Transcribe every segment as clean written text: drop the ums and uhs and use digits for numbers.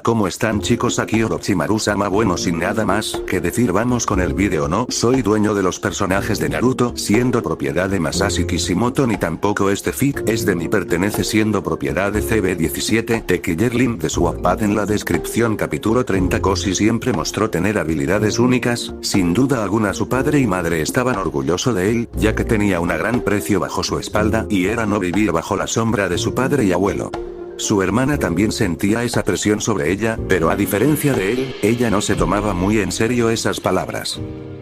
¿Cómo están chicos? Aquí Orochimaru-sama. Bueno, sin nada más que decir, vamos con el vídeo. No soy dueño de los personajes de Naruto, siendo propiedad de Masashi Kishimoto, ni tampoco este fic es de mí, pertenece siendo propiedad de CB17, de Killer Link de su Wattpad. En la descripción capítulo 30. Koshi siempre mostró tener habilidades únicas, sin duda alguna su padre y madre estaban orgullosos de él, ya que tenía un gran precio bajo su espalda, y era no vivir bajo la sombra de su padre y abuelo. Su hermana también sentía esa presión sobre ella, pero a diferencia de él, ella no se tomaba muy en serio esas palabras.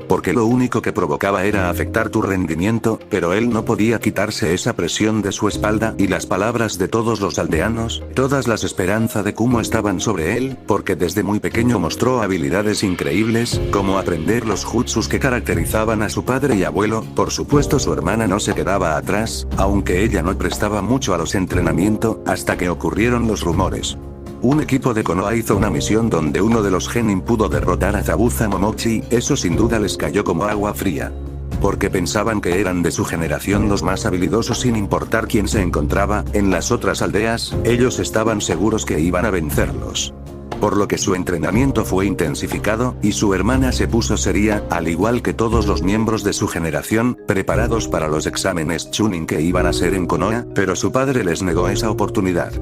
Porque lo único que provocaba era afectar tu rendimiento, pero él no podía quitarse esa presión de su espalda, y las palabras de todos los aldeanos, todas las esperanzas de Kumo estaban sobre él, porque desde muy pequeño mostró habilidades increíbles, como aprender los jutsus que caracterizaban a su padre y abuelo. Por supuesto su hermana no se quedaba atrás, aunque ella no prestaba mucho a los entrenamientos, hasta que ocurrieron los rumores. Un equipo de Konoha hizo una misión donde uno de los genin pudo derrotar a Zabuza Momochi, eso sin duda les cayó como agua fría. Porque pensaban que eran de su generación los más habilidosos sin importar quién se encontraba en las otras aldeas, ellos estaban seguros que iban a vencerlos. Por lo que su entrenamiento fue intensificado, y su hermana se puso seria, al igual que todos los miembros de su generación, preparados para los exámenes Chunin que iban a ser en Konoha, pero su padre les negó esa oportunidad.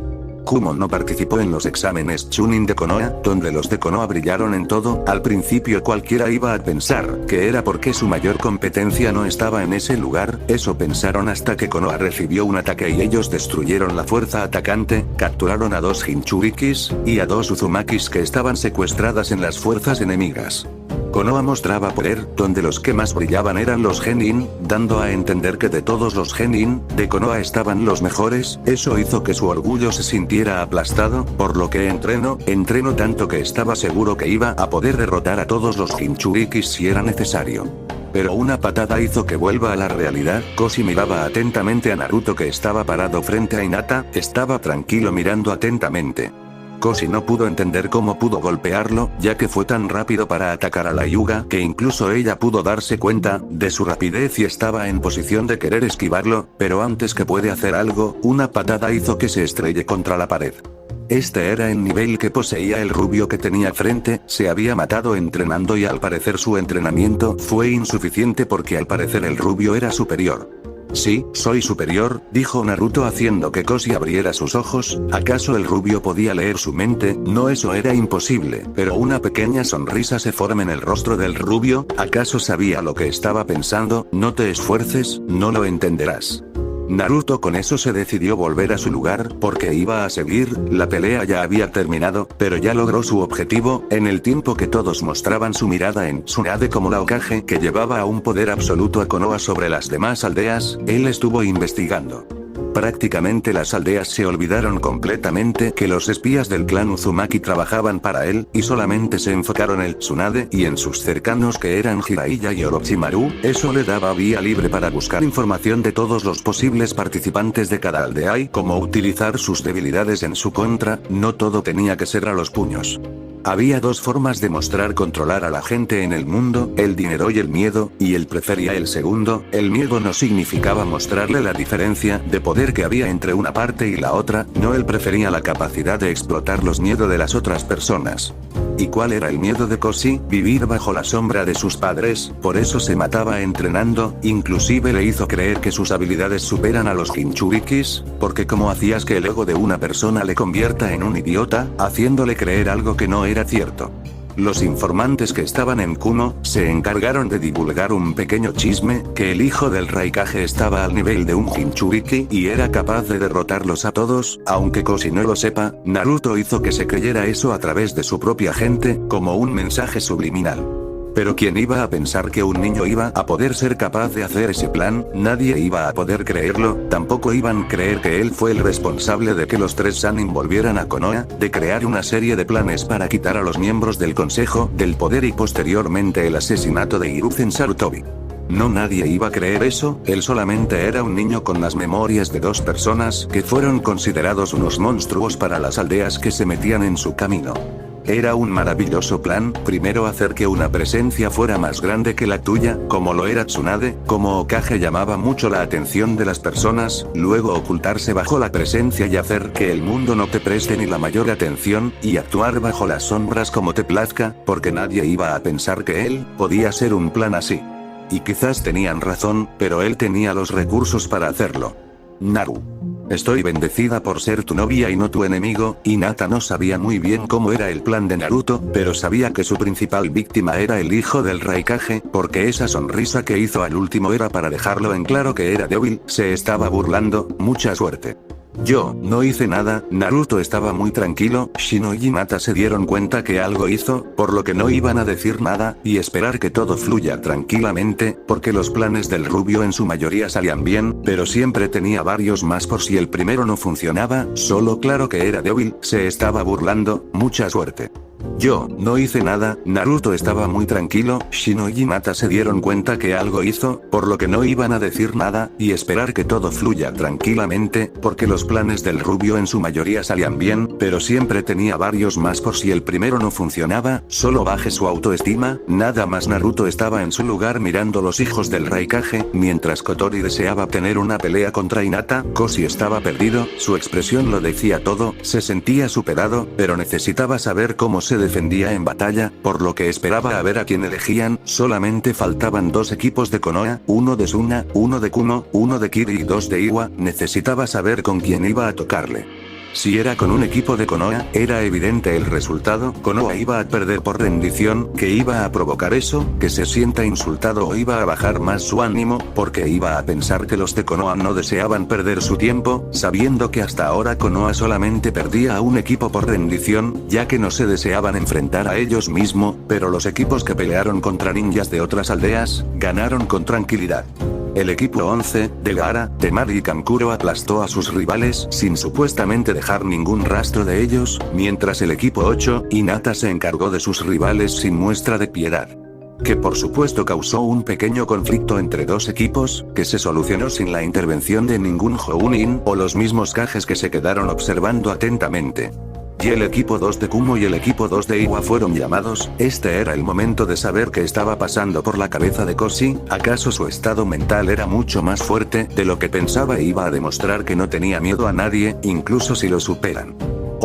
Kumo no participó en los exámenes Chunin de Konoha, donde los de Konoha brillaron en todo. Al principio cualquiera iba a pensar que era porque su mayor competencia no estaba en ese lugar, eso pensaron hasta que Konoha recibió un ataque y ellos destruyeron la fuerza atacante, capturaron a 2 Jinchurikis, y a 2 Uzumakis que estaban secuestradas en las fuerzas enemigas. Konoha mostraba poder, donde los que más brillaban eran los genin, dando a entender que de todos los genin de Konoha estaban los mejores. Eso hizo que su orgullo se sintiera aplastado, por lo que entrenó tanto que estaba seguro que iba a poder derrotar a todos los Jinchurikis si era necesario. Pero una patada hizo que vuelva a la realidad. Koshi miraba atentamente a Naruto, que estaba parado frente a Hinata, estaba tranquilo mirando atentamente. Koshi no pudo entender cómo pudo golpearlo, ya que fue tan rápido para atacar a la Hyuga que incluso ella pudo darse cuenta de su rapidez y estaba en posición de querer esquivarlo, pero antes que puede hacer algo, una patada hizo que se estrelle contra la pared. Este era el nivel que poseía el rubio que tenía frente, se había matado entrenando y al parecer su entrenamiento fue insuficiente porque al parecer el rubio era superior. Sí, soy superior, dijo Naruto haciendo que Koshi abriera sus ojos. ¿Acaso el rubio podía leer su mente? No, eso era imposible, pero una pequeña sonrisa se forma en el rostro del rubio. ¿Acaso sabía lo que estaba pensando? No te esfuerces, no lo entenderás. Naruto con eso se decidió volver a su lugar, porque iba a seguir. La pelea ya había terminado, pero ya logró su objetivo, en el tiempo que todos mostraban su mirada en Tsunade como la Hokage que llevaba a un poder absoluto a Konoha sobre las demás aldeas, él estuvo investigando. Prácticamente las aldeas se olvidaron completamente que los espías del clan Uzumaki trabajaban para él, y solamente se enfocaron en Tsunade y en sus cercanos que eran Jiraiya y Orochimaru. Eso le daba vía libre para buscar información de todos los posibles participantes de cada aldea y cómo utilizar sus debilidades en su contra. No todo tenía que ser a los puños. Había 2 formas de mostrar controlar a la gente en el mundo, el dinero y el miedo, y él prefería el segundo. El miedo no significaba mostrarle la diferencia de poder que había entre una parte y la otra, no, él prefería la capacidad de explotar los miedos de las otras personas. ¿Y cuál era el miedo de Koshi? Vivir bajo la sombra de sus padres, por eso se mataba entrenando, inclusive le hizo creer que sus habilidades superan a los Jinchurikis, porque ¿cómo hacías que el ego de una persona le convierta en un idiota, haciéndole creer algo que no era cierto? Los informantes que estaban en Kuno se encargaron de divulgar un pequeño chisme, que el hijo del Raikage estaba al nivel de un Jinchuriki y era capaz de derrotarlos a todos. Aunque Koshi no lo sepa, Naruto hizo que se creyera eso a través de su propia gente, como un mensaje subliminal. Pero ¿quién iba a pensar que un niño iba a poder ser capaz de hacer ese plan? Nadie iba a poder creerlo, tampoco iban a creer que él fue el responsable de que los 3 Sannin volvieran a Konoha, de crear una serie de planes para quitar a los miembros del Consejo del Poder y posteriormente el asesinato de Hiruzen Sarutobi. No, nadie iba a creer eso, él solamente era un niño con las memorias de 2 personas que fueron considerados unos monstruos para las aldeas que se metían en su camino. Era un maravilloso plan, primero hacer que una presencia fuera más grande que la tuya, como lo era Tsunade, como Hokage llamaba mucho la atención de las personas, luego ocultarse bajo la presencia y hacer que el mundo no te preste ni la mayor atención, y actuar bajo las sombras como te plazca, porque nadie iba a pensar que él podía ser un plan así. Y quizás tenían razón, pero él tenía los recursos para hacerlo. Naru. Estoy bendecida por ser tu novia y no tu enemigo. Hinata no sabía muy bien cómo era el plan de Naruto, pero sabía que su principal víctima era el hijo del Raikage, porque esa sonrisa que hizo al último era para dejarlo en claro que era débil, se estaba burlando. Mucha suerte. Yo no hice nada. Naruto estaba muy tranquilo. Shino y Hinata se dieron cuenta que algo hizo, por lo que no iban a decir nada, y esperar que todo fluya tranquilamente, porque los planes del rubio en su mayoría salían bien, pero siempre tenía varios más por si el primero no funcionaba, solo claro que era débil, se estaba burlando. Mucha suerte. Yo no hice nada. Naruto estaba muy tranquilo. Shino y Hinata se dieron cuenta que algo hizo, por lo que no iban a decir nada, y esperar que todo fluya tranquilamente, porque los planes del rubio en su mayoría salían bien, pero siempre tenía varios más por si el primero no funcionaba, solo baje su autoestima, nada más. Naruto estaba en su lugar mirando los hijos del Raikage, mientras Kotori deseaba tener una pelea contra Hinata, Koshi estaba perdido, su expresión lo decía todo, se sentía superado, pero necesitaba saber cómo se defendía en batalla, por lo que esperaba a ver a quién elegían. Solamente faltaban dos equipos de Konoha, uno de Suna, uno de Kuno, uno de Kiri y dos de Iwa, necesitaba saber con quién iba a tocarle. Si era con un equipo de Konoha, era evidente el resultado, Konoha iba a perder por rendición, que iba a provocar eso, que se sienta insultado o iba a bajar más su ánimo, porque iba a pensar que los de Konoha no deseaban perder su tiempo, sabiendo que hasta ahora Konoha solamente perdía a un equipo por rendición, ya que no se deseaban enfrentar a ellos mismos, pero los equipos que pelearon contra ninjas de otras aldeas, ganaron con tranquilidad. El equipo 11, de Gaara, Temari y Kankuro aplastó a sus rivales sin supuestamente dejar ningún rastro de ellos, mientras el equipo 8, Hinata se encargó de sus rivales sin muestra de piedad. Que por supuesto causó un pequeño conflicto entre dos equipos, que se solucionó sin la intervención de ningún Jounin o los mismos Kages que se quedaron observando atentamente. Y el equipo 2 de Kumo y el equipo 2 de Iwa fueron llamados. Este era el momento de saber qué estaba pasando por la cabeza de Koshi. ¿Acaso su estado mental era mucho más fuerte de lo que pensaba e iba a demostrar que no tenía miedo a nadie, incluso si lo superan?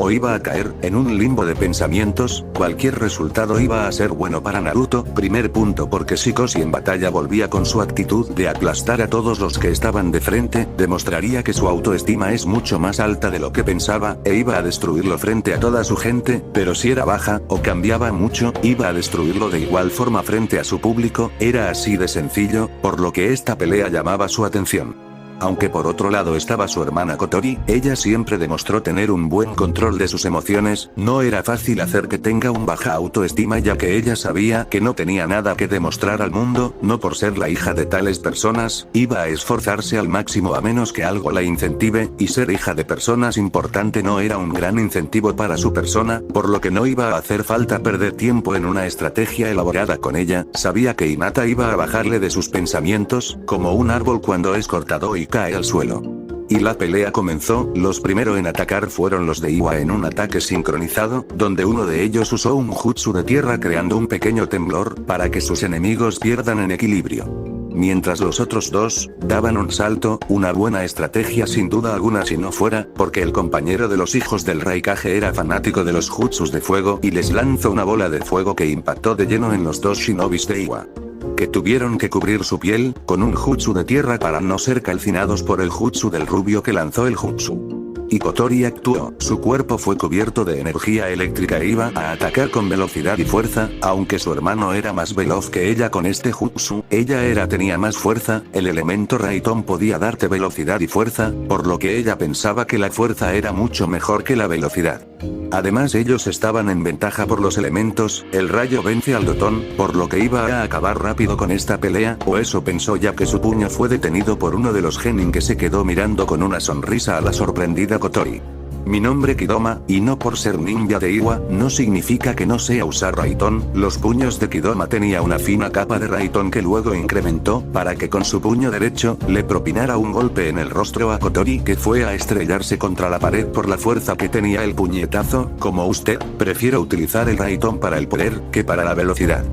O iba a caer en un limbo de pensamientos, cualquier resultado iba a ser bueno para Naruto. Primer punto, porque si Koshi en batalla volvía con su actitud de aplastar a todos los que estaban de frente, demostraría que su autoestima es mucho más alta de lo que pensaba, e iba a destruirlo frente a toda su gente, pero si era baja, o cambiaba mucho, iba a destruirlo de igual forma frente a su público. Era así de sencillo, por lo que esta pelea llamaba su atención. Aunque por otro lado estaba su hermana Kotori, ella siempre demostró tener un buen control de sus emociones, no era fácil hacer que tenga un baja autoestima ya que ella sabía que no tenía nada que demostrar al mundo, no por ser la hija de tales personas, iba a esforzarse al máximo a menos que algo la incentive, y ser hija de personas importante no era un gran incentivo para su persona, por lo que no iba a hacer falta perder tiempo en una estrategia elaborada con ella, sabía que Hinata iba a bajarle de sus pensamientos, como un árbol cuando es cortado y cae al suelo. Y la pelea comenzó. Los primeros en atacar fueron los de Iwa en un ataque sincronizado, donde uno de ellos usó un jutsu de tierra creando un pequeño temblor, para que sus enemigos pierdan en equilibrio. Mientras los otros dos, daban un salto, una buena estrategia sin duda alguna si no fuera, porque el compañero de los hijos del Raikage era fanático de los jutsus de fuego y les lanzó una bola de fuego que impactó de lleno en los dos shinobis de Iwa. Que tuvieron que cubrir su piel con un jutsu de tierra para no ser calcinados por el jutsu del rubio que lanzó el jutsu. Y Kotori actuó, su cuerpo fue cubierto de energía eléctrica e iba a atacar con velocidad y fuerza, aunque su hermano era más veloz que ella con este jutsu, ella tenía más fuerza, el elemento Raiton podía darte velocidad y fuerza, por lo que ella pensaba que la fuerza era mucho mejor que la velocidad. Además ellos estaban en ventaja por los elementos, el rayo vence al Dotón, por lo que iba a acabar rápido con esta pelea, o eso pensó ya que su puño fue detenido por uno de los genin que se quedó mirando con una sonrisa a la sorprendida Kotori. Mi nombre Kidoma, y no por ser ninja de Iwa, no significa que no sea usar Raitón. Los puños de Kidoma tenía una fina capa de Raitón que luego incrementó, para que con su puño derecho, le propinara un golpe en el rostro a Kotori que fue a estrellarse contra la pared por la fuerza que tenía el puñetazo. Como usted, prefiero utilizar el Raitón para el poder, que para la velocidad.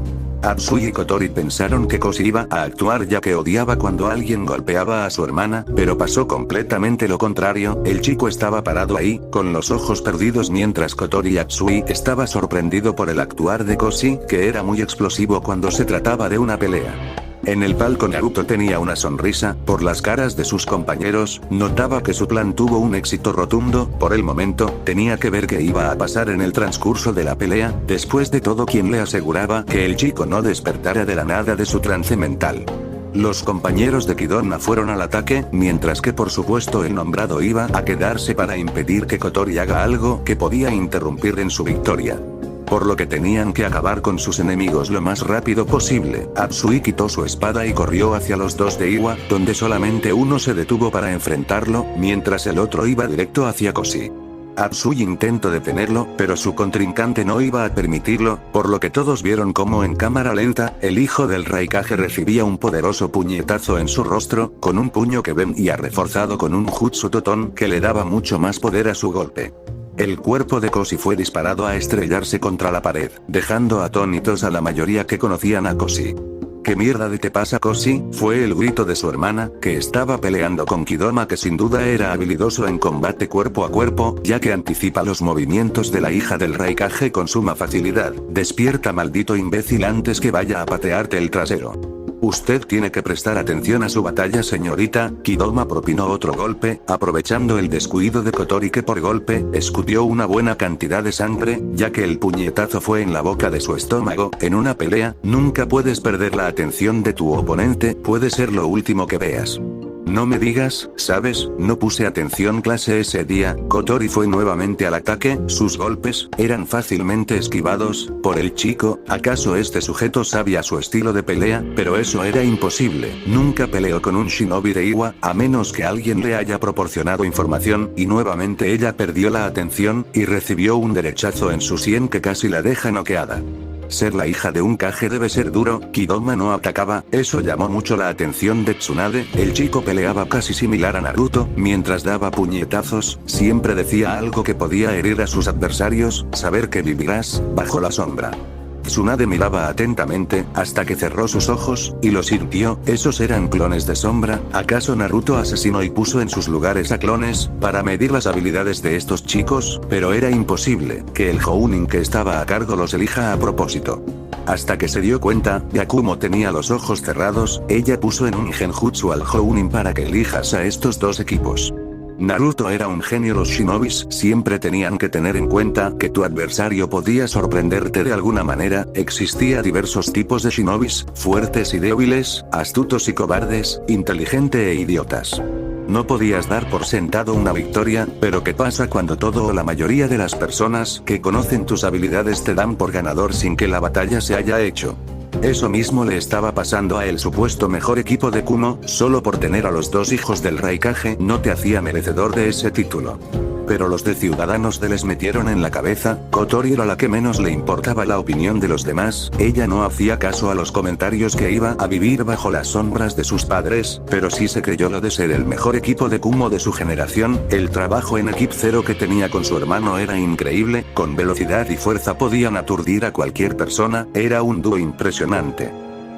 Atsui y Kotori pensaron que Koshi iba a actuar ya que odiaba cuando alguien golpeaba a su hermana, pero pasó completamente lo contrario. El chico estaba parado ahí, con los ojos perdidos mientras Kotori y Atsui estaba sorprendido por el actuar de Koshi, que era muy explosivo cuando se trataba de una pelea. En el palco Naruto tenía una sonrisa, por las caras de sus compañeros, notaba que su plan tuvo un éxito rotundo. Por el momento, tenía que ver qué iba a pasar en el transcurso de la pelea. Después de todo, quien le aseguraba que el chico no despertara de la nada de su trance mental. Los compañeros de Kidoma fueron al ataque, mientras que por supuesto el nombrado iba a quedarse para impedir que Kotori haga algo que podía interrumpir en su victoria. Por lo que tenían que acabar con sus enemigos lo más rápido posible. Atsui quitó su espada y corrió hacia los dos de Iwa, donde solamente uno se detuvo para enfrentarlo, mientras el otro iba directo hacia Koshi. Atsui intentó detenerlo, pero su contrincante no iba a permitirlo, por lo que todos vieron cómo en cámara lenta, el hijo del Raikage recibía un poderoso puñetazo en su rostro, con un puño que venía reforzado con un jutsu Toton que le daba mucho más poder a su golpe. El cuerpo de Koshi fue disparado a estrellarse contra la pared, dejando atónitos a la mayoría que conocían a Koshi. ¿Qué mierda de te pasa, Koshi? Fue el grito de su hermana, que estaba peleando con Kidoma, que sin duda era habilidoso en combate cuerpo a cuerpo, ya que anticipa los movimientos de la hija del Raikage con suma facilidad. Despierta, maldito imbécil, antes que vaya a patearte el trasero. Usted tiene que prestar atención a su batalla, señorita. Kidoma propinó otro golpe, aprovechando el descuido de Kotori, que por golpe, escupió una buena cantidad de sangre, ya que el puñetazo fue en la boca de su estómago. En una pelea, nunca puedes perder la atención de tu oponente, puede ser lo último que veas. No me digas, ¿sabes? No puse atención clase ese día. Kotori fue nuevamente al ataque, sus golpes eran fácilmente esquivados por el chico. ¿Acaso este sujeto sabía su estilo de pelea? Pero eso era imposible. Nunca peleó con un shinobi de Iwa, a menos que alguien le haya proporcionado información, y nuevamente ella perdió la atención, y recibió un derechazo en su sien que casi la deja noqueada. Ser la hija de un Kage debe ser duro. Kidoma no atacaba, eso llamó mucho la atención de Tsunade. El chico peleaba casi similar a Naruto, mientras daba puñetazos, siempre decía algo que podía herir a sus adversarios, saber que vivirás, bajo la sombra. Tsunade miraba atentamente, hasta que cerró sus ojos, y lo sintió. Esos eran clones de sombra. ¿Acaso Naruto asesinó y puso en sus lugares a clones, para medir las habilidades de estos chicos? Pero era imposible, que el Jounin que estaba a cargo los elija a propósito. Hasta que se dio cuenta, Yakumo tenía los ojos cerrados, ella puso en un genjutsu al Jounin para que elijas a estos dos equipos. Naruto era un genio. Los shinobis siempre tenían que tener en cuenta que tu adversario podía sorprenderte de alguna manera. Existía diversos tipos de shinobis, fuertes y débiles, astutos y cobardes, inteligente e idiotas. No podías dar por sentado una victoria, pero ¿qué pasa cuando todo o la mayoría de las personas que conocen tus habilidades te dan por ganador sin que la batalla se haya hecho? Eso mismo le estaba pasando a el supuesto mejor equipo de Kumo. Solo por tener a los dos hijos del Raikage no te hacía merecedor de ese título. Pero los de Ciudadanos de les metieron en la cabeza, Kotori era la que menos le importaba la opinión de los demás, ella no hacía caso a los comentarios que iba a vivir bajo las sombras de sus padres, pero sí se creyó lo de ser el mejor equipo de Kumo de su generación. El trabajo en equipo cero que tenía con su hermano era increíble, con velocidad y fuerza podían aturdir a cualquier persona, era un dúo impresionante.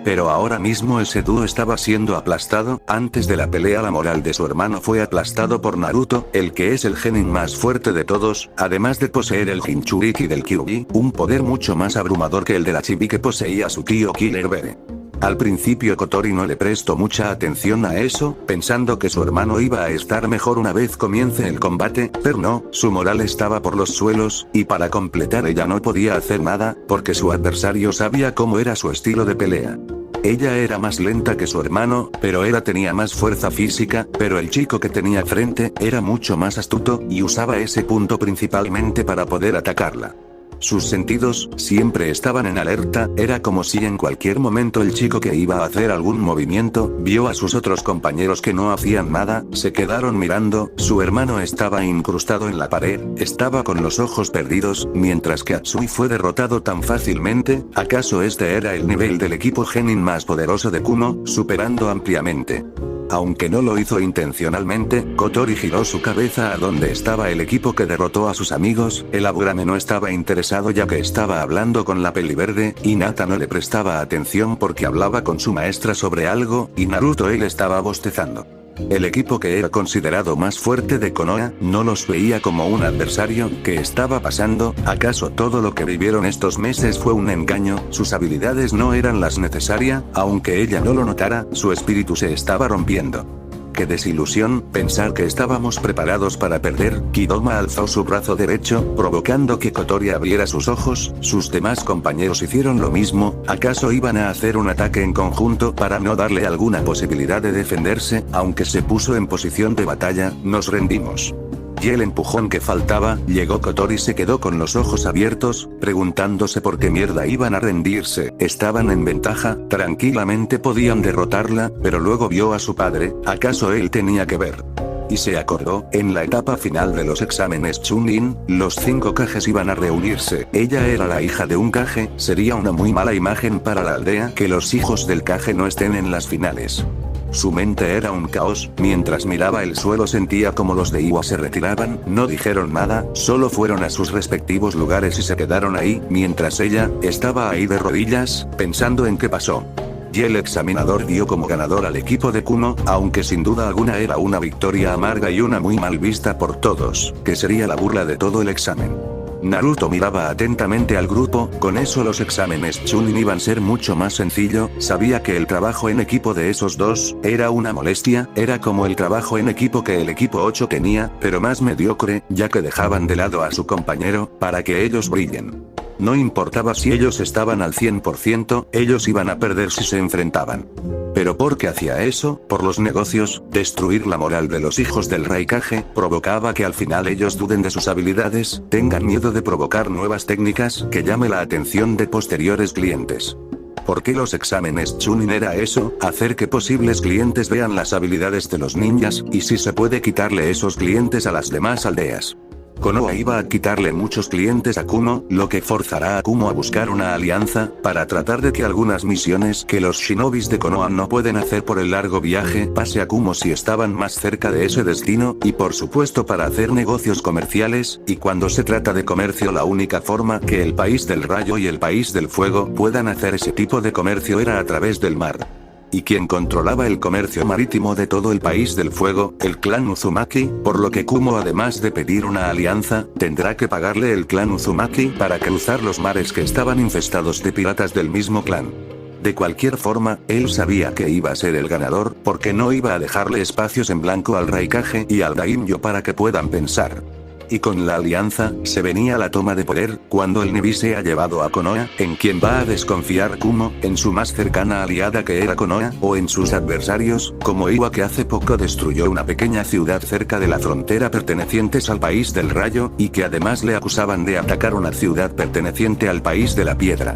Pero ahora mismo ese dúo estaba siendo aplastado. Antes de la pelea la moral de su hermano fue aplastado por Naruto, el que es el genin más fuerte de todos, además de poseer el Jinchuriki del Kyuubi, un poder mucho más abrumador que el de la Chibi que poseía su tío Killer Bee. Al principio Kotori no le prestó mucha atención a eso, pensando que su hermano iba a estar mejor una vez comience el combate, pero no, su moral estaba por los suelos, y para completar ella no podía hacer nada, porque su adversario sabía cómo era su estilo de pelea. Ella era más lenta que su hermano, pero tenía más fuerza física, pero el chico que tenía frente era mucho más astuto, y usaba ese punto principalmente para poder atacarla. Sus sentidos siempre estaban en alerta, era como si en cualquier momento el chico que iba a hacer algún movimiento, vio a sus otros compañeros que no hacían nada, se quedaron mirando, su hermano estaba incrustado en la pared, estaba con los ojos perdidos, mientras que Atsui fue derrotado tan fácilmente. ¿Acaso este era el nivel del equipo Genin más poderoso de Kumo, superando ampliamente? Aunque no lo hizo intencionalmente, Kotori giró su cabeza a donde estaba el equipo que derrotó a sus amigos. El Aburame no estaba interesado ya que estaba hablando con la peliverde, y Hinata no le prestaba atención porque hablaba con su maestra sobre algo, y Naruto él estaba bostezando. El equipo que era considerado más fuerte de Konoha, no los veía como un adversario. ¿Qué estaba pasando? ¿Acaso todo lo que vivieron estos meses fue un engaño? Sus habilidades no eran las necesarias, aunque ella no lo notara, su espíritu se estaba rompiendo. ¡Qué desilusión! Pensar que estábamos preparados para perder. Kidoma alzó su brazo derecho, provocando que Kotori abriera sus ojos. Sus demás compañeros hicieron lo mismo. ¿Acaso iban a hacer un ataque en conjunto para no darle alguna posibilidad de defenderse? Aunque se puso en posición de batalla, nos rendimos. Y el empujón que faltaba, llegó Kotori, se quedó con los ojos abiertos, preguntándose por qué mierda iban a rendirse. Estaban en ventaja, tranquilamente podían derrotarla, pero luego vio a su padre. ¿Acaso él tenía que ver? Y se acordó, en la etapa final de los exámenes Chunin, los 5 Kages iban a reunirse. Ella era la hija de un Kage, sería una muy mala imagen para la aldea que los hijos del Kage no estén en las finales. Su mente era un caos, mientras miraba el suelo sentía como los de Iwa se retiraban, no dijeron nada, solo fueron a sus respectivos lugares y se quedaron ahí, mientras ella, estaba ahí de rodillas, pensando en qué pasó. Y el examinador dio como ganador al equipo de Kumo, aunque sin duda alguna era una victoria amarga y una muy mal vista por todos, que sería la burla de todo el examen. Naruto miraba atentamente al grupo, con eso los exámenes Chunin iban a ser mucho más sencillo, sabía que el trabajo en equipo de esos dos, era una molestia, era como el trabajo en equipo que el equipo 8 tenía, pero más mediocre, ya que dejaban de lado a su compañero, para que ellos brillen. No importaba si ellos estaban al 100%, ellos iban a perder si se enfrentaban. ¿Pero por qué hacía eso? Por los negocios, destruir la moral de los hijos del Raikage, provocaba que al final ellos duden de sus habilidades, tengan miedo de provocar nuevas técnicas, que llame la atención de posteriores clientes. ¿Por qué los exámenes Chunin era eso? Hacer que posibles clientes vean las habilidades de los ninjas, y si se puede quitarle esos clientes a las demás aldeas. Konoha iba a quitarle muchos clientes a Kumo, lo que forzará a Kumo a buscar una alianza, para tratar de que algunas misiones que los shinobis de Konoha no pueden hacer por el largo viaje pase a Kumo si estaban más cerca de ese destino, y por supuesto para hacer negocios comerciales, y cuando se trata de comercio la única forma que el país del rayo y el país del fuego puedan hacer ese tipo de comercio era a través del mar. Y quien controlaba el comercio marítimo de todo el país del fuego, el clan Uzumaki, por lo que Kumo además de pedir una alianza, tendrá que pagarle el clan Uzumaki para cruzar los mares que estaban infestados de piratas del mismo clan. De cualquier forma, él sabía que iba a ser el ganador, porque no iba a dejarle espacios en blanco al Raikage y al Daimyo para que puedan pensar. Y con la alianza, se venía la toma de poder, cuando el Nibi sea llevado a Konoha, ¿en quién va a desconfiar Kumo? ¿En su más cercana aliada que era Konoha? ¿O en sus adversarios, como Iwa que hace poco destruyó una pequeña ciudad cerca de la frontera pertenecientes al país del rayo, y que además le acusaban de atacar una ciudad perteneciente al país de la piedra?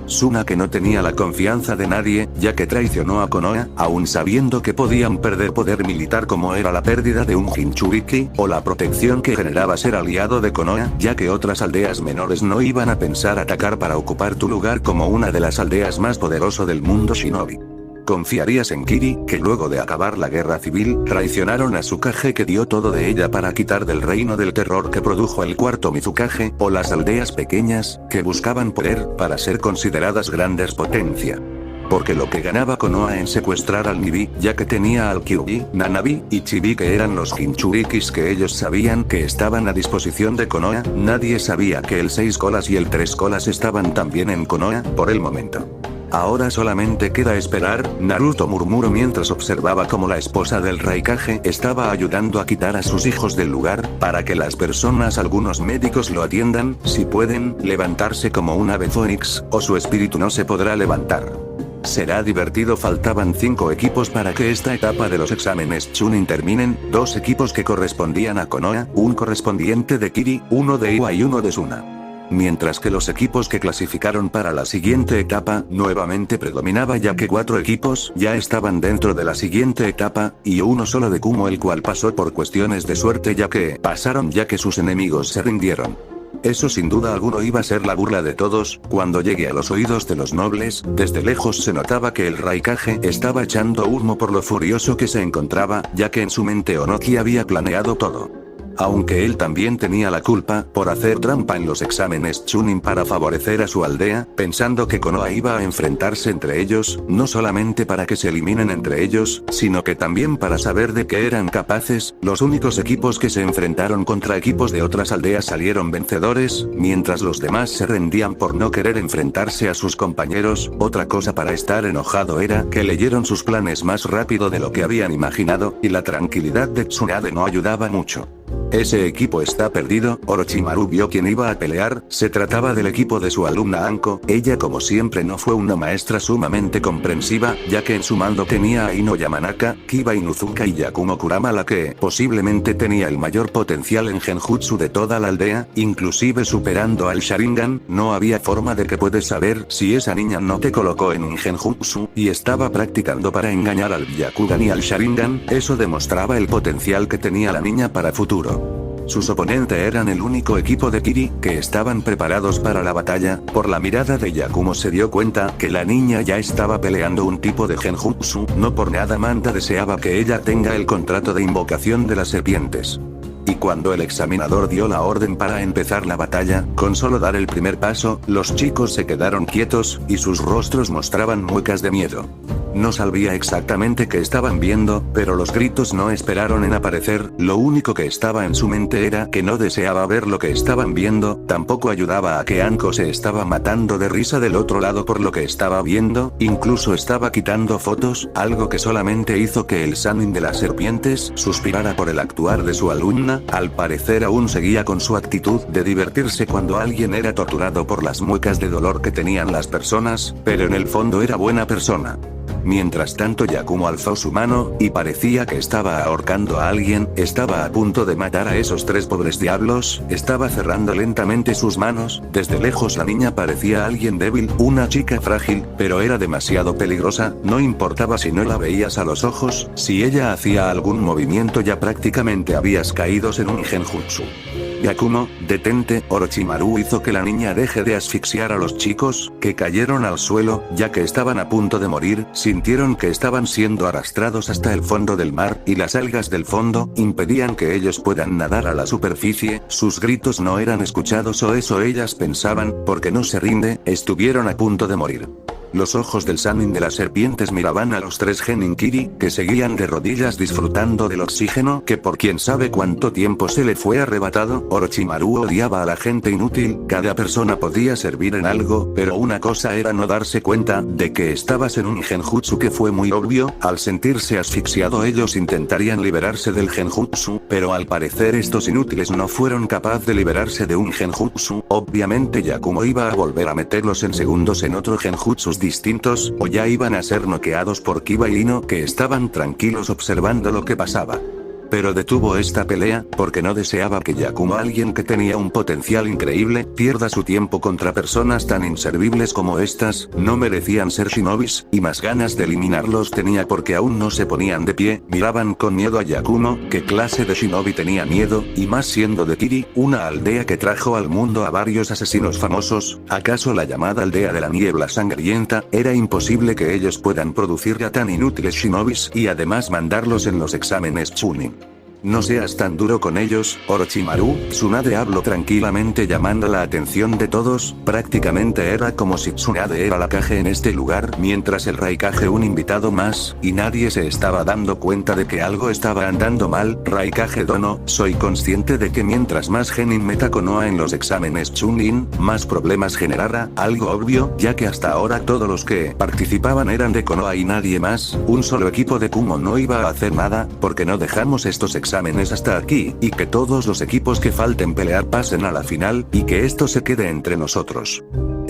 Suna que no tenía la confianza de nadie, ya que traicionó a Konoha, aun sabiendo que podían perder poder militar como era la pérdida de un Jinchuriki, o la protección que generaba ser aliado de Konoha, ya que otras aldeas menores no iban a pensar atacar para ocupar tu lugar como una de las aldeas más poderosas del mundo shinobi. ¿Confiarías en Kiri, que luego de acabar la guerra civil, traicionaron a Tsukage que dio todo de ella para quitar del reino del terror que produjo el cuarto Mizukage, o las aldeas pequeñas, que buscaban poder, para ser consideradas grandes potencia? Porque lo que ganaba Konoha en secuestrar al Nibi, ya que tenía al Kyuubi, Nanabi, y Chibi que eran los Jinchurikis que ellos sabían que estaban a disposición de Konoha, nadie sabía que el 6 colas y el 3 colas estaban también en Konoha, por el momento. Ahora solamente queda esperar, Naruto murmuró mientras observaba cómo la esposa del Raikage estaba ayudando a quitar a sus hijos del lugar, para que las personas, algunos médicos lo atiendan, si pueden, levantarse como un ave fénix, o su espíritu no se podrá levantar. Será divertido. Faltaban 5 equipos para que esta etapa de los exámenes Chunin terminen, 2 equipos que correspondían a Konoha, un correspondiente de Kiri, uno de Iwa y uno de Suna. mientras que los equipos que clasificaron para la siguiente etapa nuevamente predominaba ya que 4 equipos ya estaban dentro de la siguiente etapa, y uno solo de Kumo el cual pasó por cuestiones de suerte ya que pasaron ya que sus enemigos se rindieron. Eso sin duda alguno iba a ser la burla de todos. Cuando llegué a los oídos de los nobles, desde lejos se notaba que el Raikage estaba echando humo por lo furioso que se encontraba, ya que en su mente Onoki había planeado todo. Aunque él también tenía la culpa por hacer trampa en los exámenes Chunin para favorecer a su aldea, pensando que Konoha iba a enfrentarse entre ellos, no solamente para que se eliminen entre ellos, sino que también para saber de qué eran capaces. Los únicos equipos que se enfrentaron contra equipos de otras aldeas salieron vencedores, mientras los demás se rendían por no querer enfrentarse a sus compañeros. Otra cosa para estar enojado era que leyeron sus planes más rápido de lo que habían imaginado, y la tranquilidad de Tsunade no ayudaba mucho. Ese equipo está perdido. Orochimaru vio quién iba a pelear, se trataba del equipo de su alumna Anko. Ella como siempre no fue una maestra sumamente comprensiva, ya que en su mando tenía a Ino Yamanaka, Kiba Inuzuka y Yakumo Kurama, la que posiblemente tenía el mayor potencial en genjutsu de toda la aldea, inclusive superando al Sharingan. No había forma de que puedes saber si esa niña no te colocó en un genjutsu, y estaba practicando para engañar al Byakugan y al Sharingan. Eso demostraba el potencial que tenía la niña para futuro. Sus oponentes eran el único equipo de Kiri, que estaban preparados para la batalla. Por la mirada de Yakumo se dio cuenta que la niña ya estaba peleando un tipo de genjutsu. No por nada Manta deseaba que ella tenga el contrato de invocación de las serpientes. Y cuando el examinador dio la orden para empezar la batalla, con solo dar el primer paso, los chicos se quedaron quietos, y sus rostros mostraban muecas de miedo. No sabía exactamente qué estaban viendo, pero los gritos no esperaron en aparecer. Lo único que estaba en su mente era que no deseaba ver lo que estaban viendo. Tampoco ayudaba a que Anko se estaba matando de risa del otro lado por lo que estaba viendo, incluso estaba quitando fotos, algo que solamente hizo que el Sannin de las serpientes suspirara por el actuar de su alumna. Al parecer aún seguía con su actitud de divertirse cuando alguien era torturado por las muecas de dolor que tenían las personas, pero en el fondo era buena persona. Mientras tanto Yakumo alzó su mano, y parecía que estaba ahorcando a alguien. Estaba a punto de matar a esos 3 pobres diablos, estaba cerrando lentamente sus manos. Desde lejos la niña parecía alguien débil, una chica frágil, pero era demasiado peligrosa. No importaba si no la veías a los ojos, si ella hacía algún movimiento ya prácticamente habías caído en un genjutsu. Yakumo, detente. Orochimaru hizo que la niña deje de asfixiar a los chicos, que cayeron al suelo, ya que estaban a punto de morir. Sintieron que estaban siendo arrastrados hasta el fondo del mar, y las algas del fondo impedían que ellos puedan nadar a la superficie. Sus gritos no eran escuchados, o eso ellas pensaban, porque no se rinde, estuvieron a punto de morir. Los ojos del Sannin de las serpientes miraban a los 3 Genin Kiri, que seguían de rodillas disfrutando del oxígeno que por quién sabe cuánto tiempo se le fue arrebatado. Orochimaru odiaba a la gente inútil. Cada persona podía servir en algo, pero una cosa era no darse cuenta de que estabas en un genjutsu, que fue muy obvio. Al sentirse asfixiado ellos intentarían liberarse del genjutsu, pero al parecer estos inútiles no fueron capaces de liberarse de un genjutsu. Obviamente Yakumo iba a volver a meterlos en segundos en otro genjutsu distintos, o ya iban a ser noqueados por Kiba y Ino, que estaban tranquilos observando lo que pasaba. Pero detuvo esta pelea, porque no deseaba que Yakumo, alguien que tenía un potencial increíble, pierda su tiempo contra personas tan inservibles como estas. No merecían ser shinobis, y más ganas de eliminarlos tenía porque aún no se ponían de pie. Miraban con miedo a Yakumo. ¿Qué clase de shinobi tenía miedo? Y más siendo de Kiri, una aldea que trajo al mundo a varios asesinos famosos. ¿Acaso la llamada aldea de la niebla sangrienta? Era imposible que ellos puedan producir a tan inútiles shinobis, y además mandarlos en los exámenes Chunin. No seas tan duro con ellos, Orochimaru. Tsunade habló tranquilamente llamando la atención de todos. Prácticamente era como si Tsunade era la Kage en este lugar, mientras el Raikage un invitado más, y nadie se estaba dando cuenta de que algo estaba andando mal. Raikage Dono, soy consciente de que mientras más Genin meta Konoha en los exámenes Chunin, más problemas generará. Algo obvio, ya que hasta ahora todos los que participaban eran de Konoha y nadie más. Un solo equipo de Kumo no iba a hacer nada, porque no dejamos estos exámenes hasta aquí, y que todos los equipos que falten pelear pasen a la final, y que esto se quede entre nosotros.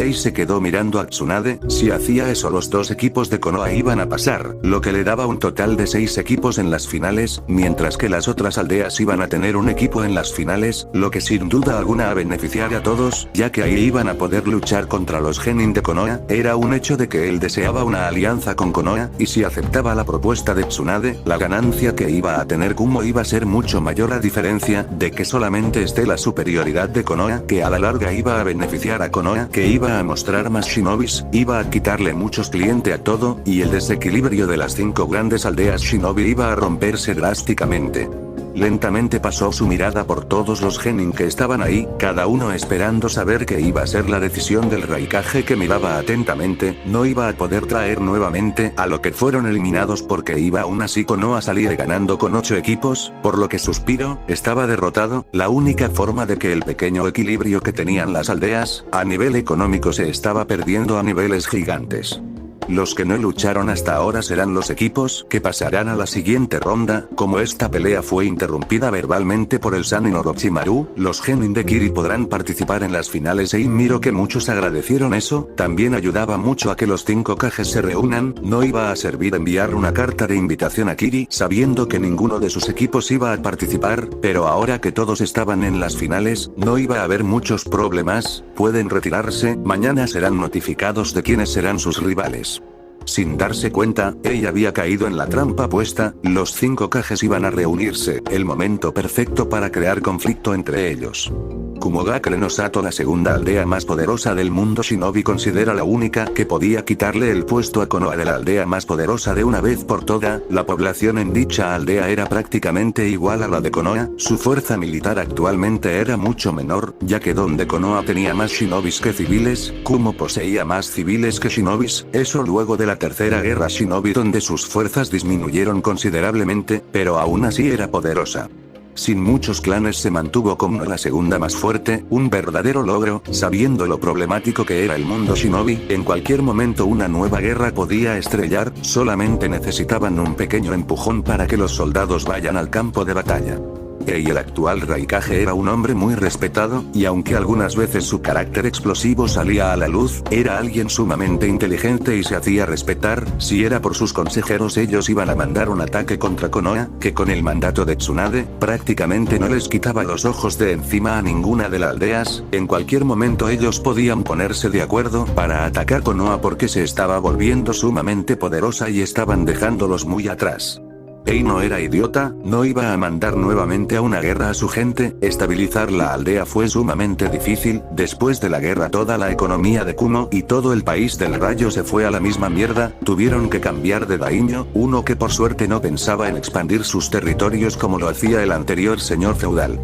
Ei se quedó mirando a Tsunade. Si hacía eso los dos equipos de Konoha iban a pasar, lo que le daba un total de 6 equipos en las finales, mientras que las otras aldeas iban a tener un equipo en las finales, lo que sin duda alguna a beneficiar a todos, ya que ahí iban a poder luchar contra los genin de Konoha. Era un hecho de que él deseaba una alianza con Konoha, y si aceptaba la propuesta de Tsunade, la ganancia que iba a tener Kumo iba a ser mucho mayor, a diferencia de que solamente esté la superioridad de Konoha, que a la larga iba a beneficiar a Konoha, que iba a mostrar más shinobis, iba a quitarle muchos clientes a todo, y el desequilibrio de las 5 grandes aldeas shinobi iba a romperse drásticamente. Lentamente pasó su mirada por todos los genin que estaban ahí, cada uno esperando saber qué iba a ser la decisión del Raikage, que miraba atentamente. No iba a poder traer nuevamente a lo que fueron eliminados, porque iba aún así Konoha salir ganando con 8 equipos, por lo que suspiró, estaba derrotado. La única forma de que el pequeño equilibrio que tenían las aldeas, a nivel económico, se estaba perdiendo a niveles gigantes. Los que no lucharon hasta ahora serán los equipos que pasarán a la siguiente ronda. Como esta pelea fue interrumpida verbalmente por el Sanin Orochimaru, los genin de Kiri podrán participar en las finales, y miro que muchos agradecieron eso. También ayudaba mucho a que los 5 Kages se reúnan. No iba a servir enviar una carta de invitación a Kiri sabiendo que ninguno de sus equipos iba a participar, pero ahora que todos estaban en las finales, no iba a haber muchos problemas. Pueden retirarse, mañana serán notificados de quiénes serán sus rivales. Sin darse cuenta, ella había caído en la trampa puesta. Los 5 Kages iban a reunirse, el momento perfecto para crear conflicto entre ellos. Kumogakure no Sato, la segunda aldea más poderosa del mundo shinobi, considera la única que podía quitarle el puesto a Konoha de la aldea más poderosa de una vez por todas. La población en dicha aldea era prácticamente igual a la de Konoha. Su fuerza militar actualmente era mucho menor, ya que donde Konoha tenía más shinobis que civiles, Kumo poseía más civiles que shinobis. Eso luego de la tercera guerra shinobi, donde sus fuerzas disminuyeron considerablemente, pero aún así era poderosa. Sin muchos clanes se mantuvo como la segunda más fuerte, un verdadero logro. Sabiendo lo problemático que era el mundo shinobi, en cualquier momento una nueva guerra podía estrellar. Solamente necesitaban un pequeño empujón para que los soldados vayan al campo de batalla. Y el actual Raikage era un hombre muy respetado, y aunque algunas veces su carácter explosivo salía a la luz, era alguien sumamente inteligente y se hacía respetar. Si era por sus consejeros, ellos iban a mandar un ataque contra Konoha, que con el mandato de Tsunade, prácticamente no les quitaba los ojos de encima a ninguna de las aldeas. En cualquier momento ellos podían ponerse de acuerdo para atacar Konoha, porque se estaba volviendo sumamente poderosa y estaban dejándolos muy atrás. Ei no era idiota, no iba a mandar nuevamente a una guerra a su gente. Estabilizar la aldea fue sumamente difícil. Después de la guerra, toda la economía de Kumo y todo el país del rayo se fue a la misma mierda. Tuvieron que cambiar de daimyo, uno que por suerte no pensaba en expandir sus territorios como lo hacía el anterior señor feudal.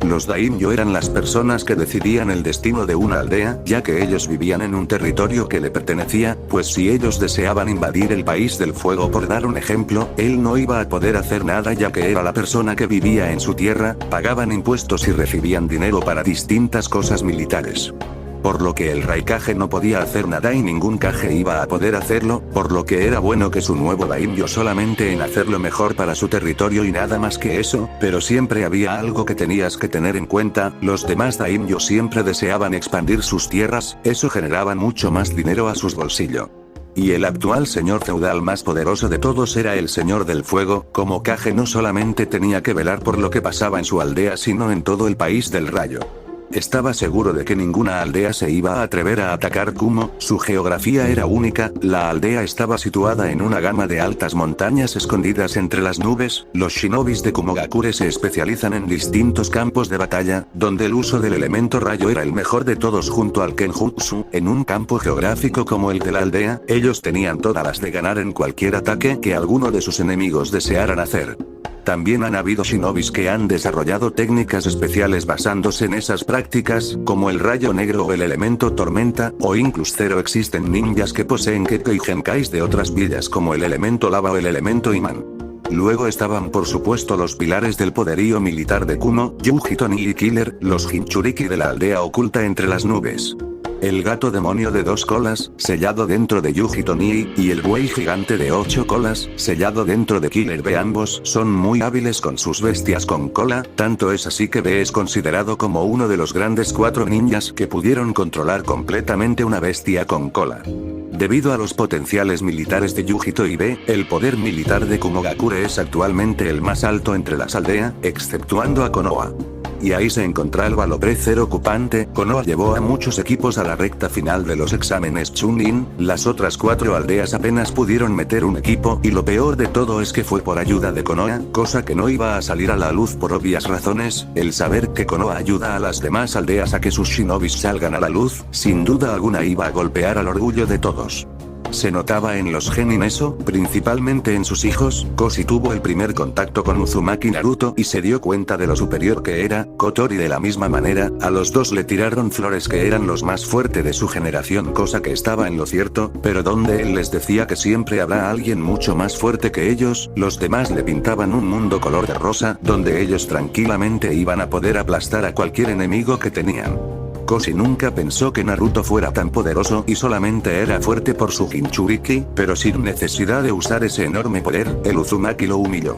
Los daimyo eran las personas que decidían el destino de una aldea, ya que ellos vivían en un territorio que le pertenecía. Pues si ellos deseaban invadir el país del fuego, por dar un ejemplo, él no iba a poder hacer nada, ya que era la persona que vivía en su tierra. Pagaban impuestos y recibían dinero para distintas cosas militares. Por lo que el Raikage no podía hacer nada y ningún Kage iba a poder hacerlo, por lo que era bueno que su nuevo daimyo solamente en hacer lo mejor para su territorio y nada más que eso. Pero siempre había algo que tenías que tener en cuenta: los demás daimyo siempre deseaban expandir sus tierras, eso generaba mucho más dinero a sus bolsillos. Y el actual señor feudal más poderoso de todos era el señor del fuego. Como Kage no solamente tenía que velar por lo que pasaba en su aldea, sino en todo el país del rayo. Estaba seguro de que ninguna aldea se iba a atrever a atacar Kumo. Su geografía era única. La aldea estaba situada en una gama de altas montañas escondidas entre las nubes. Los shinobis de Kumogakure se especializan en distintos campos de batalla, donde el uso del elemento rayo era el mejor de todos junto al Kenjutsu. En un campo geográfico como el de la aldea, ellos tenían todas las de ganar en cualquier ataque que alguno de sus enemigos desearan hacer. También han habido shinobis que han desarrollado técnicas especiales basándose en esas prácticas, como el rayo negro o el elemento tormenta, o incluso existen ninjas que poseen Kekkei y Genkais de otras villas como el elemento lava o el elemento imán. Luego estaban por supuesto los pilares del poderío militar de Kumo, Yuji Toni y Killer, los Jinchuriki de la aldea oculta entre las nubes. El gato demonio de 2 colas, sellado dentro de Yuji Tonii, y el buey gigante de 8 colas, sellado dentro de Killer B. Ambos son muy hábiles con sus bestias con cola, tanto es así que B es considerado como uno de los grandes 4 ninjas que pudieron controlar completamente una bestia con cola. Debido a los potenciales militares de Yujito y B, el poder militar de Kumogakure es actualmente el más alto entre las aldeas, exceptuando a Konoha. Y ahí se encontraba el tercer ocupante. Konoha llevó a muchos equipos a la recta final de los exámenes Chunin, las otras 4 aldeas apenas pudieron meter un equipo, y lo peor de todo es que fue por ayuda de Konoha, cosa que no iba a salir a la luz por obvias razones. El saber que Konoha ayuda a las demás aldeas a que sus shinobis salgan a la luz, sin duda alguna iba a golpear al orgullo de todos. Se notaba en los genin eso, principalmente en sus hijos. Koshi tuvo el primer contacto con Uzumaki Naruto y se dio cuenta de lo superior que era. Kotori de la misma manera, a los dos le tiraron flores que eran los más fuertes de su generación, cosa que estaba en lo cierto, pero donde él les decía que siempre habrá alguien mucho más fuerte que ellos, los demás le pintaban un mundo color de rosa, donde ellos tranquilamente iban a poder aplastar a cualquier enemigo que tenían. Koshi nunca pensó que Naruto fuera tan poderoso y solamente era fuerte por su Jinchuriki, pero sin necesidad de usar ese enorme poder, el Uzumaki lo humilló.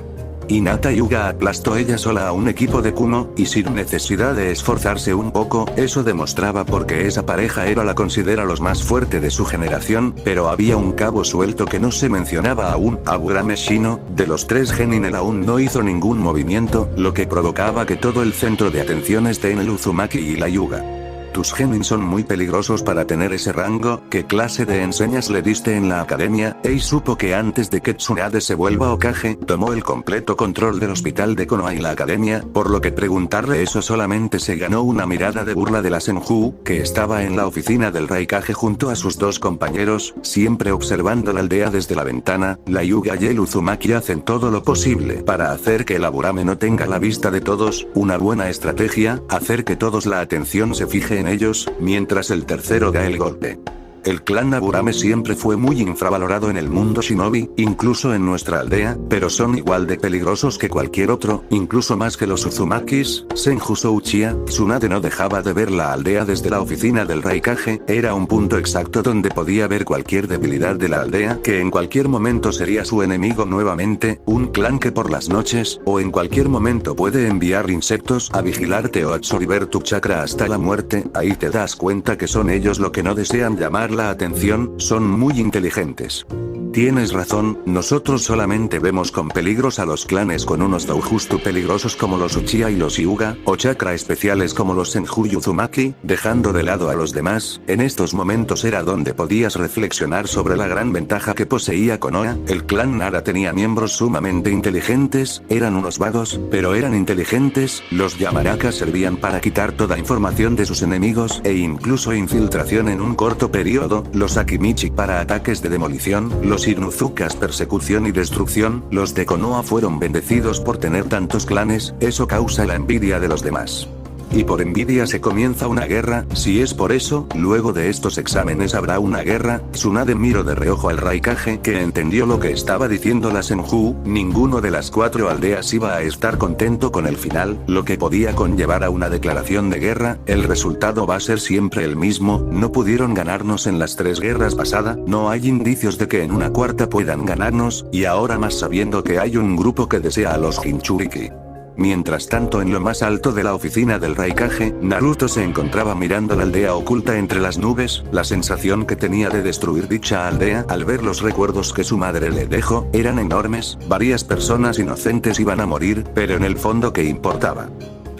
Hinata Hyuga aplastó ella sola a un equipo de Kumo, y sin necesidad de esforzarse un poco. Eso demostraba porque esa pareja era la considera los más fuerte de su generación, pero había un cabo suelto que no se mencionaba aún. Aburame Shino, de los 3 genin él aún no hizo ningún movimiento, lo que provocaba que todo el centro de atención esté en el Uzumaki y la Hyuga. Tus genin son muy peligrosos para tener ese rango. ¿Qué clase de enseñas le diste en la academia? Ei supo que antes de que Tsunade se vuelva Hokage, tomó el completo control del hospital de Konoha y la academia, por lo que preguntarle eso solamente se ganó una mirada de burla de la Senju, que estaba en la oficina del Raikage junto a sus 2 compañeros, siempre observando la aldea desde la ventana. La Hyuga y el Uzumaki hacen todo lo posible para hacer que el Aburame no tenga la vista de todos. Una buena estrategia, hacer que todos la atención se fije en ellos, mientras el tercero da el golpe. El clan Aburame siempre fue muy infravalorado en el mundo shinobi, incluso en nuestra aldea, pero son igual de peligrosos que cualquier otro, incluso más que los Uzumakis. Senjutsu Uchiha, Tsunade no dejaba de ver la aldea desde la oficina del Raikage, era un punto exacto donde podía ver cualquier debilidad de la aldea, que en cualquier momento sería su enemigo nuevamente, un clan que por las noches, o en cualquier momento puede enviar insectos a vigilarte o absorber tu chakra hasta la muerte. Ahí te das cuenta que son ellos lo que no desean llamar la atención, son muy inteligentes. Tienes razón, nosotros solamente vemos con peligros a los clanes con unos doujutsu peligrosos como los Uchiha y los Hyuga, o chakra especiales como los Senju y Uzumaki, dejando de lado a los demás. En estos momentos era donde podías reflexionar sobre la gran ventaja que poseía Konoha. El clan Nara tenía miembros sumamente inteligentes, eran unos vagos, pero eran inteligentes. Los Yamarakas servían para quitar toda información de sus enemigos e incluso infiltración en un corto periodo, los Akimichi para ataques de demolición, los Inuzukas persecución y destrucción. Los de Konoha fueron bendecidos por tener tantos clanes, eso causa la envidia de los demás. Y por envidia se comienza una guerra. Si es por eso, luego de estos exámenes habrá una guerra. Tsunade miró de reojo al Raikage, que entendió lo que estaba diciendo la Senju. Ninguno de las 4 aldeas iba a estar contento con el final, lo que podía conllevar a una declaración de guerra. El resultado va a ser siempre el mismo. No pudieron ganarnos en las 3 guerras pasadas, no hay indicios de que en una cuarta puedan ganarnos, y ahora más sabiendo que hay un grupo que desea a los Jinchuriki. Mientras tanto, en lo más alto de la oficina del Raikage, Naruto se encontraba mirando la aldea oculta entre las nubes. La sensación que tenía de destruir dicha aldea al ver los recuerdos que su madre le dejó eran enormes. Varias personas inocentes iban a morir, pero en el fondo ¿qué importaba?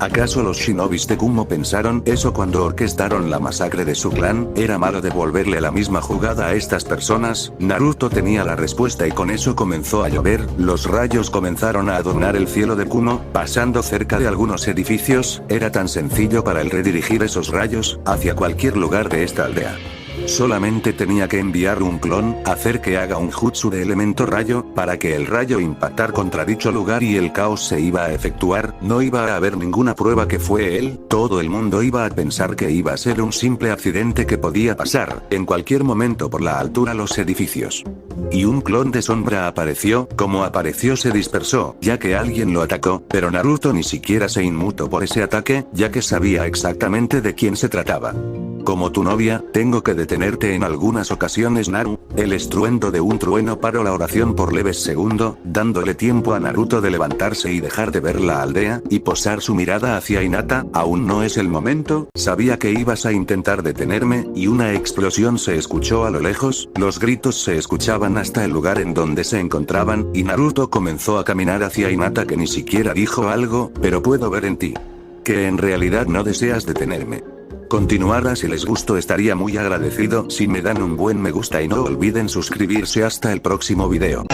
¿Acaso los shinobis de Kumo pensaron eso cuando orquestaron la masacre de su clan? ¿Era malo devolverle la misma jugada a estas personas? Naruto tenía la respuesta y con eso comenzó a llover. Los rayos comenzaron a adornar el cielo de Kumo, pasando cerca de algunos edificios. Era tan sencillo para él redirigir esos rayos hacia cualquier lugar de esta aldea. Solamente tenía que enviar un clon, hacer que haga un jutsu de elemento rayo, para que el rayo impactar contra dicho lugar y el caos se iba a efectuar. No iba a haber ninguna prueba que fue él, todo el mundo iba a pensar que iba a ser un simple accidente que podía pasar en cualquier momento por la altura los edificios. Y un clon de sombra apareció. Como apareció se dispersó, ya que alguien lo atacó, pero Naruto ni siquiera se inmutó por ese ataque, ya que sabía exactamente de quién se trataba. Como tu novia, tengo que detenerte en algunas ocasiones, Naru. El estruendo de un trueno paró la oración por leves segundos, dándole tiempo a Naruto de levantarse y dejar de ver la aldea, y posar su mirada hacia Hinata. Aún no es el momento, sabía que ibas a intentar detenerme, y una explosión se escuchó a lo lejos, los gritos se escuchaban hasta el lugar en donde se encontraban, y Naruto comenzó a caminar hacia Hinata, que ni siquiera dijo algo, pero puedo ver en ti que en realidad no deseas detenerme. Continuara. Si les gustó, estaría muy agradecido si me dan un buen me gusta y no olviden suscribirse. Hasta el próximo video.